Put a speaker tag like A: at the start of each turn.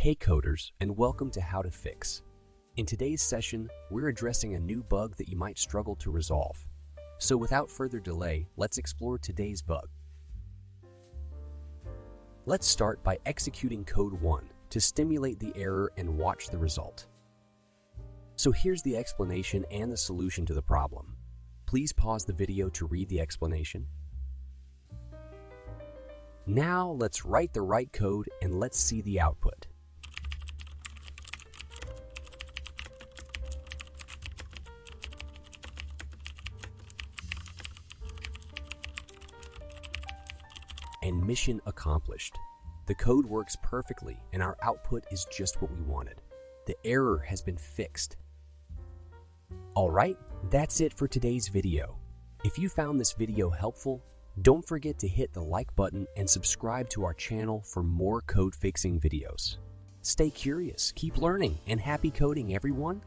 A: Hey coders, and welcome to How to Fix. In today's session, we're addressing a new bug that you might struggle to resolve. So without further delay, let's explore today's bug. Let's start by executing code 1 to stimulate the error and watch the result. So here's the explanation and the solution to the problem. Please pause the video to read the explanation. Now let's write the right code and let's see the output. And mission accomplished. The code works perfectly and our output is just what we wanted. The error has been fixed. Alright, that's it for today's video. If you found this video helpful, don't forget to hit the like button and subscribe to our channel for more code fixing videos. Stay curious, keep learning, and happy coding everyone!